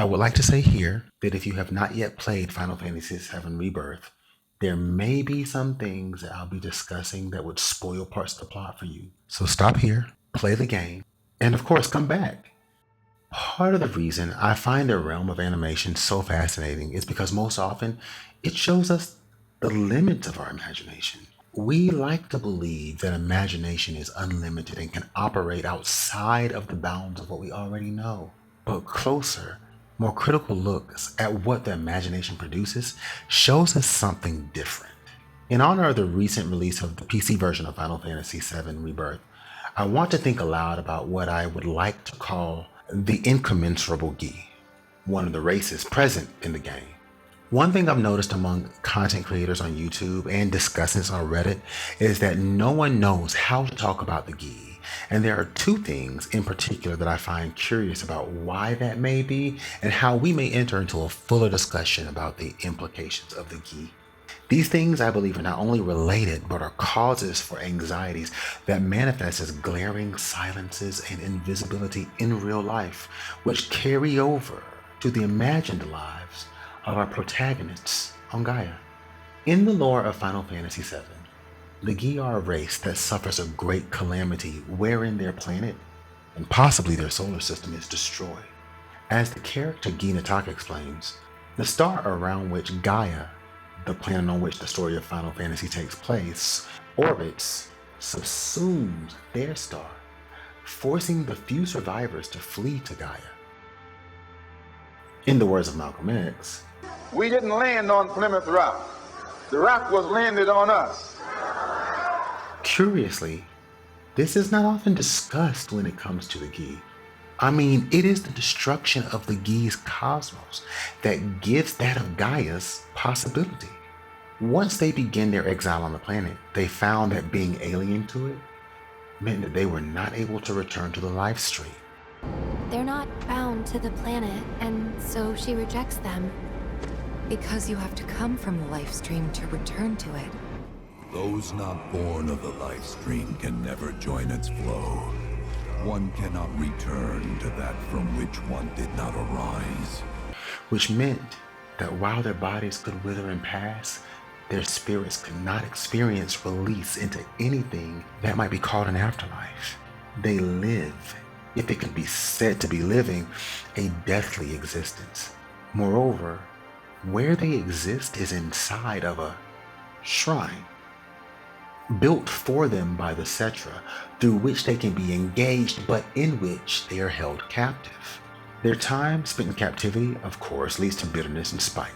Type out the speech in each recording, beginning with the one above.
I would like to say here that if you have not yet played Final Fantasy VII Rebirth, there may be some things that I'll be discussing that would spoil parts of the plot for you. So stop here, play the game, and of course come back. Part of the reason I find the realm of animation so fascinating is because most often it shows us the limits of our imagination. We like to believe that imagination is unlimited and can operate outside of the bounds of what we already know. But closer, more critical looks at what the imagination produces shows us something different. In honor of the recent release of the PC version of Final Fantasy VII Rebirth, I want to think aloud about what I would like to call the incommensurable Gi, one of the races present in the game. One thing I've noticed among content creators on YouTube and discussants on Reddit is that no one knows how to talk about the Gi. And there are two things in particular that I find curious about why that may be and how we may enter into a fuller discussion about the implications of the Gi. These things, I believe, are not only related, but are causes for anxieties that manifest as glaring silences and invisibility in real life, which carry over to the imagined lives of our protagonists on Gaia. In the lore of Final Fantasy VII, the Gi are a race that suffers a great calamity wherein their planet, and possibly their solar system, is destroyed. As the character Gi Nataka explains, the star around which Gaia, the planet on which the story of Final Fantasy takes place, orbits, subsumes their star, forcing the few survivors to flee to Gaia. In the words of Malcolm X, we didn't land on Plymouth Rock. The rock was landed on us. Curiously, this is not often discussed when it comes to the Gi. I mean, it is the destruction of the Gi's cosmos that gives that of Gaia's possibility. Once they began their exile on the planet, they found that being alien to it meant that they were not able to return to the life stream. They're not bound to the planet, and so she rejects them. Because you have to come from the life stream to return to it. Those not born of the life stream can never join its flow. One cannot return to that from which one did not arise. Which meant that while their bodies could wither and pass, their spirits could not experience release into anything that might be called an afterlife. They live, if it can be said to be living, a deathly existence. Moreover, where they exist is inside of a shrine, built for them by the Cetra, through which they can be engaged, but in which they are held captive. Their time spent in captivity, of course, leads to bitterness and spite,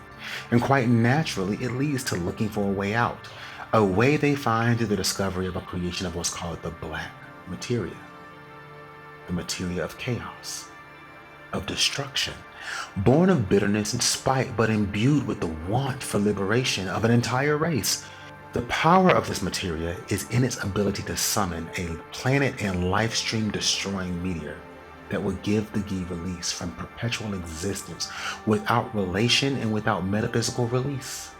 and quite naturally, it leads to looking for a way out, a way they find through the discovery of a creation of what's called the black materia, the materia of chaos, of destruction, born of bitterness and spite, but imbued with the want for liberation of an entire race. The power of this materia is in its ability to summon a planet and life stream destroying meteor that will give the Gi release from perpetual existence without relation and without metaphysical release.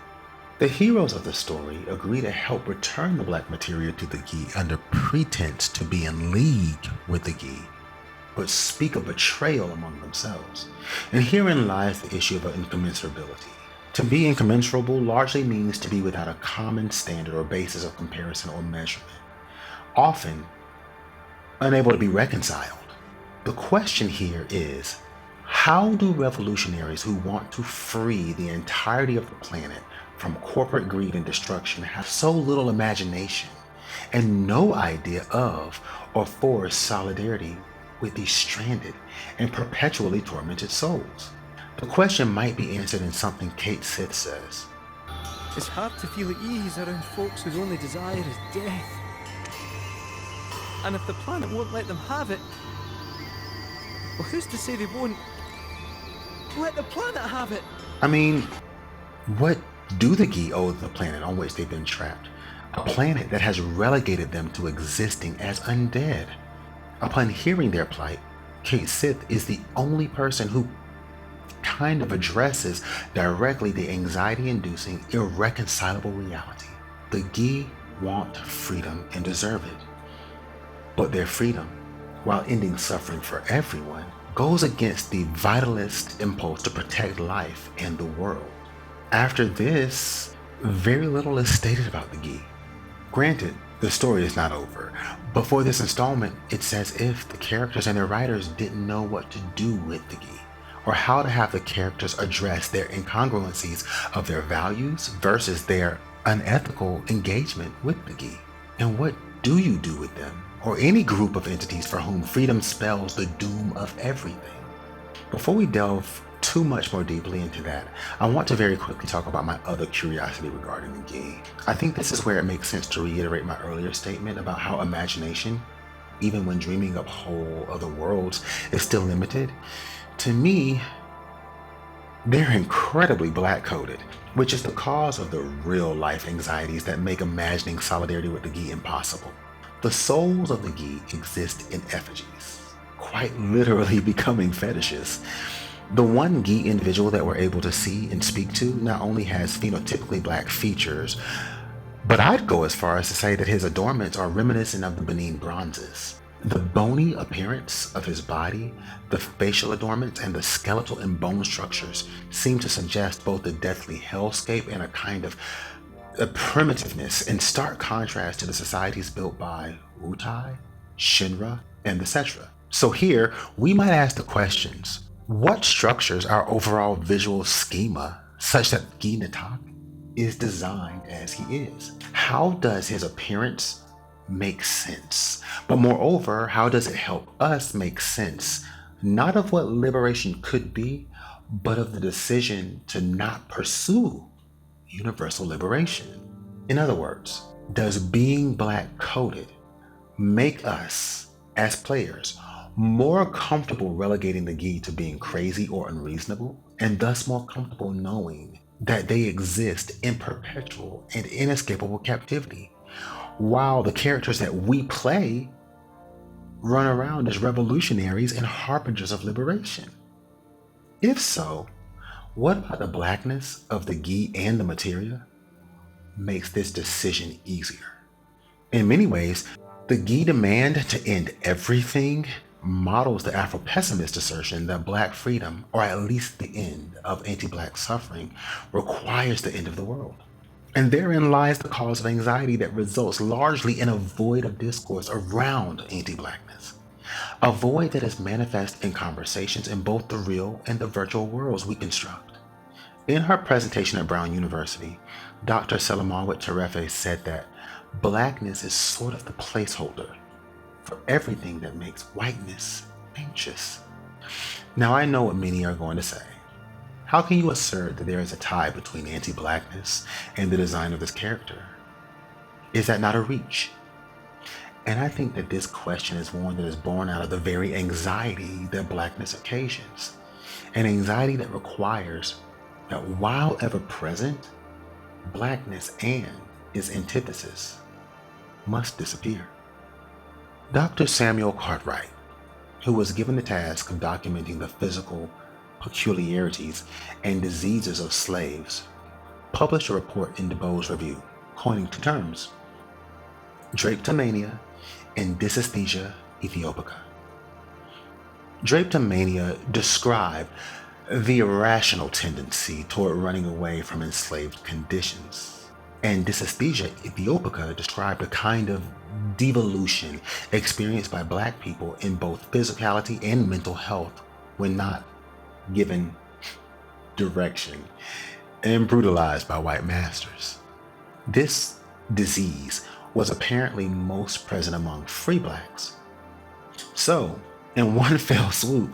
The heroes of the story agree to help return the black materia to the Gi under pretense to be in league with the Gi, but speak of betrayal among themselves. And herein lies the issue of incommensurability. To be incommensurable largely means to be without a common standard or basis of comparison or measurement, often unable to be reconciled. The question here is, how do revolutionaries who want to free the entirety of the planet from corporate greed and destruction have so little imagination and no idea of or for solidarity with these stranded and perpetually tormented souls? The question might be answered in something Kate Sith says. It's hard to feel at ease around folks whose only desire is death. And if the planet won't let them have it, well, who's to say they won't let the planet have it? I mean, what do the Gi owe the planet on which they've been trapped? A planet that has relegated them to existing as undead. Upon hearing their plight, Kate Sith is the only person who kind of addresses directly the anxiety-inducing, irreconcilable reality. The Gi want freedom and deserve it. But their freedom, while ending suffering for everyone, goes against the vitalist impulse to protect life and the world. After this, very little is stated about the Gi. Granted, the story is not over, but for this installment, it's as if the characters and their writers didn't know what to do with the Gi, or how to have the characters address their incongruencies of their values versus their unethical engagement with the Gi. And what do you do with them, or any group of entities for whom freedom spells the doom of everything? Before we delve too much more deeply into that, I want to very quickly talk about my other curiosity regarding the Gi. I think this is where it makes sense to reiterate my earlier statement about how imagination, even when dreaming up whole other worlds, is still limited. To me, they're incredibly black-coded, which is the cause of the real-life anxieties that make imagining solidarity with the Gi impossible. The souls of the Gi exist in effigies, quite literally becoming fetishes. The one Gi individual that we're able to see and speak to not only has phenotypically black features, but I'd go as far as to say that his adornments are reminiscent of the Benin bronzes. The bony appearance of his body, the facial adornments, and the skeletal and bone structures seem to suggest both the deathly hellscape and a kind of a primitiveness in stark contrast to the societies built by Wutai, Shinra, and the Cetra. So here, we might ask the questions: what structures our overall visual schema such that Gi Natak is designed as he is? How does his appearance make sense? But moreover, how does it help us make sense, not of what liberation could be, but of the decision to not pursue universal liberation? In other words, does being black-coded make us, as players, more comfortable relegating the Gi to being crazy or unreasonable, and thus more comfortable knowing that they exist in perpetual and inescapable captivity, while the characters that we play run around as revolutionaries and harbingers of liberation? If so, what about the blackness of the Gi and the materia makes this decision easier? In many ways, the Gi demand to end everything models the Afro-pessimist assertion that black freedom, or at least the end of anti-black suffering, requires the end of the world. And therein lies the cause of anxiety that results largely in a void of discourse around anti-blackness. A void that is manifest in conversations in both the real and the virtual worlds we construct. In her presentation at Brown University, Dr. Selamawit Terefe said that blackness is sort of the placeholder for everything that makes whiteness anxious. Now I know what many are going to say. How can you assert that there is a tie between anti-blackness and the design of this character? Is that not a reach? And I think that this question is one that is born out of the very anxiety that blackness occasions. An anxiety that requires that while ever present, blackness and its antithesis must disappear. Dr. Samuel Cartwright, who was given the task of documenting the physical peculiarities and diseases of slaves, published a report in DeBow's Review, coining two terms: drapetomania and dysesthesia ethiopica. Drapetomania described the irrational tendency toward running away from enslaved conditions, and dysesthesia ethiopica described a kind of devolution experienced by black people in both physicality and mental health when not given direction and brutalized by white masters. This disease was apparently most present among free blacks. So, in one fell swoop,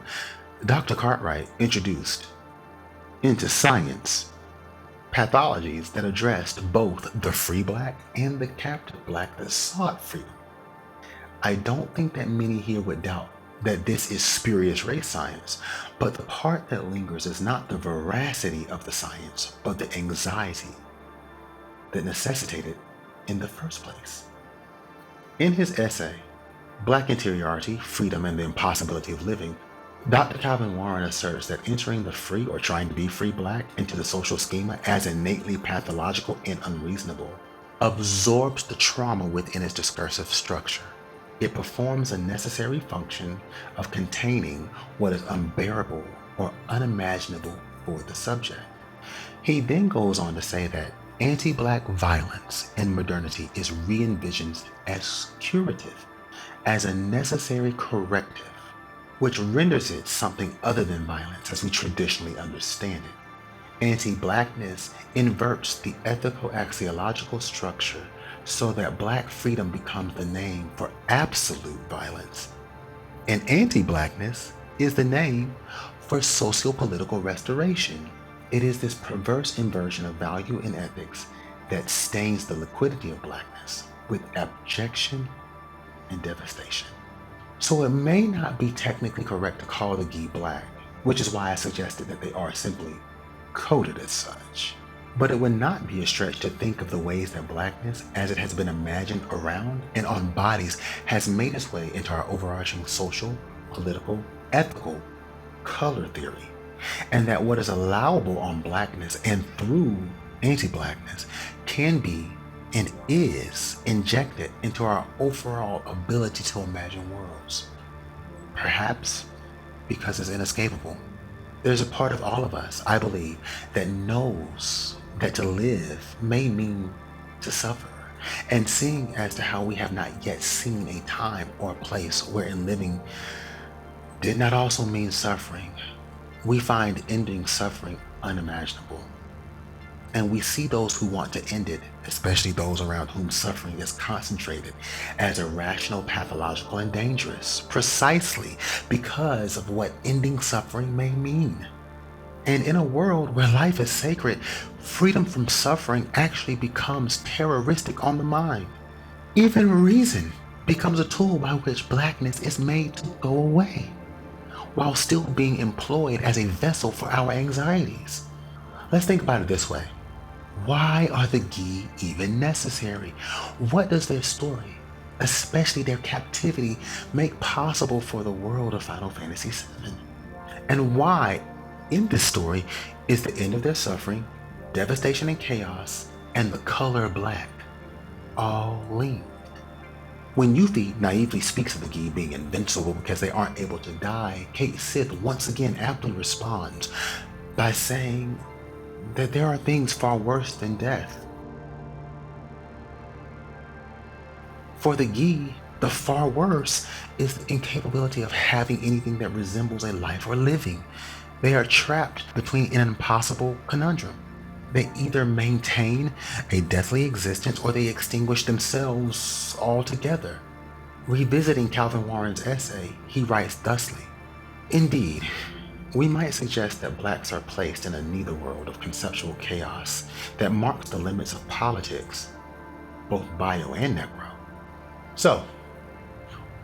Dr. Cartwright introduced into science pathologies that addressed both the free black and the captive black that sought freedom. I don't think that many here would doubt that this is spurious race science, but the part that lingers is not the veracity of the science, but the anxiety that necessitated in the first place. In his essay, Black Interiority, Freedom, and the Impossibility of Living, Dr. Calvin Warren asserts that entering the free or trying to be free black into the social schema as innately pathological and unreasonable absorbs the trauma within its discursive structure. It performs a necessary function of containing what is unbearable or unimaginable for the subject. He then goes on to say that anti-black violence in modernity is re-envisioned as curative, as a necessary corrective, which renders it something other than violence as we traditionally understand it. Anti-blackness inverts the ethical axiological structure so that black freedom becomes the name for absolute violence, and anti-blackness is the name for socio-political restoration. It is this perverse inversion of value and ethics that stains the liquidity of blackness with abjection and devastation. So it may not be technically correct to call the Gi black, which is why I suggested that they are simply coded as such. But it would not be a stretch to think of the ways that blackness, as it has been imagined around and on bodies, has made its way into our overarching social, political, ethical color theory, and that what is allowable on blackness and through anti-blackness can be and is injected into our overall ability to imagine worlds. Perhaps because it's inescapable. There's a part of all of us, I believe, that knows that to live may mean to suffer, and seeing as to how we have not yet seen a time or place wherein living did not also mean suffering, we find ending suffering unimaginable. And we see those who want to end it, especially those around whom suffering is concentrated, as irrational, pathological, and dangerous, precisely because of what ending suffering may mean. And in a world where life is sacred, freedom from suffering actually becomes terroristic on the mind. Even reason becomes a tool by which blackness is made to go away, while still being employed as a vessel for our anxieties. Let's think about it this way. Why are the Gi even necessary? What does their story, especially their captivity, make possible for the world of Final Fantasy VII? And why, in this story, is the end of their suffering, devastation and chaos, and the color black all linked? When Yuffie naively speaks of the Gi being invincible because they aren't able to die, Cait Sith once again aptly responds by saying that there are things far worse than death. For the Gi, the far worse is the incapability of having anything that resembles a life or living. They are trapped between an impossible conundrum. They either maintain a deathly existence or they extinguish themselves altogether. Revisiting Calvin Warren's essay, he writes thusly, "Indeed, we might suggest that blacks are placed in a netherworld of conceptual chaos that marks the limits of politics, both bio and necro. So,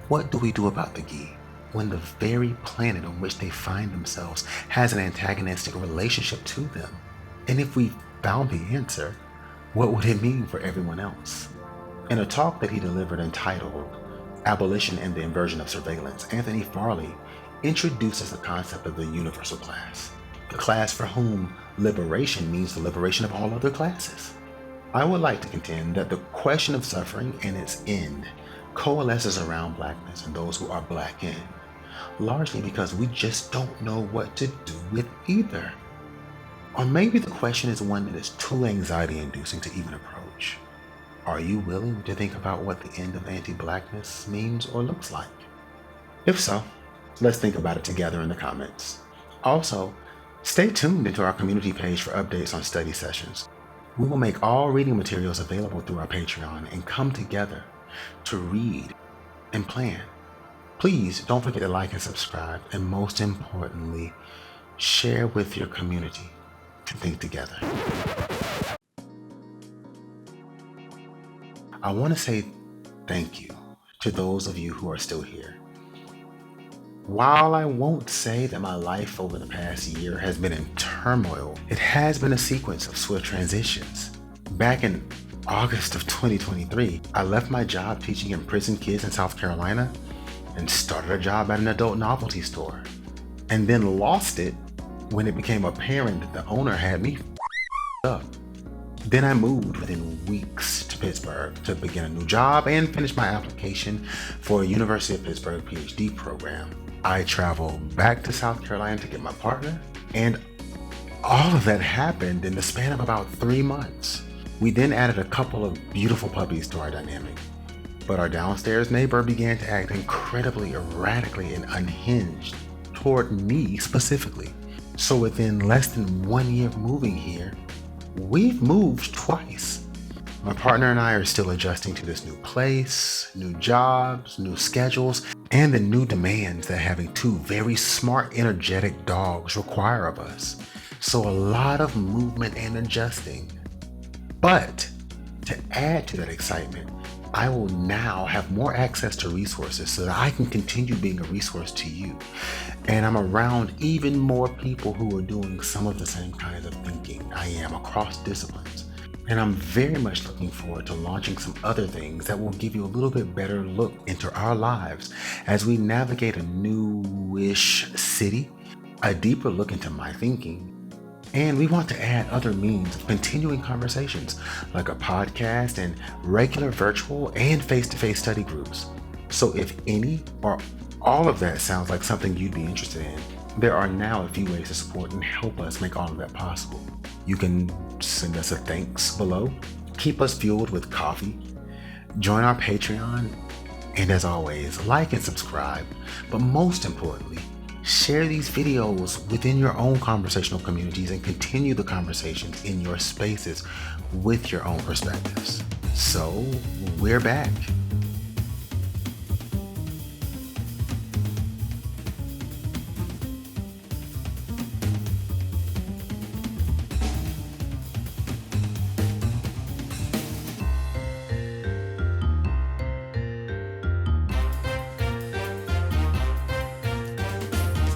what do we do about the Gi when the very planet on which they find themselves has an antagonistic relationship to them? And if we found the answer, what would it mean for everyone else?" In a talk that he delivered entitled Abolition and the Inversion of Surveillance, Anthony Farley introduces the concept of the universal class, the class for whom liberation means the liberation of all other classes. I would like to contend that the question of suffering and its end coalesces around blackness and those who are blackened, largely because we just don't know what to do with either. Or maybe the question is one that is too anxiety-inducing to even approach. Are you willing to think about what the end of anti-blackness means or looks like? If so, let's think about it together in the comments. Also, stay tuned into our community page for updates on study sessions. We will make all reading materials available through our Patreon and come together to read and plan. Please don't forget to like and subscribe, and most importantly, share with your community to think together. I want to say thank you to those of you who are still here. While I won't say that my life over the past year has been in turmoil, it has been a sequence of swift transitions. Back in August of 2023, I left my job teaching imprisoned kids in South Carolina and started a job at an adult novelty store, and then lost it when it became apparent that the owner had me up. Then I moved within weeks to to Pittsburgh to begin a new job and finish my application for a University of Pittsburgh PhD program. I traveled back to South Carolina to get my partner, and all of that happened in the span of about 3 months. We then added a couple of beautiful puppies to our dynamic, but our downstairs neighbor began to act incredibly erratically and unhinged toward me specifically. So within less than 1 year of moving here, we've moved twice. My partner and I are still adjusting to this new place, new jobs, new schedules, and the new demands that having 2 very smart, energetic dogs require of us. So a lot of movement and adjusting. But to add to that excitement, I will now have more access to resources so that I can continue being a resource to you. And I'm around even more people who are doing some of the same kinds of thinking I am across disciplines. And I'm very much looking forward to launching some other things that will give you a little bit better look into our lives as we navigate a newish city, a deeper look into my thinking. And we want to add other means of continuing conversations, like a podcast and regular virtual and face-to-face study groups. So if any or all of that sounds like something you'd be interested in, there are now a few ways to support and help us make all of that possible. You can send us a thanks below, keep us fueled with coffee, join our Patreon, and as always, like and subscribe. But most importantly, share these videos within your own conversational communities and continue the conversations in your spaces with your own perspectives. So we're back.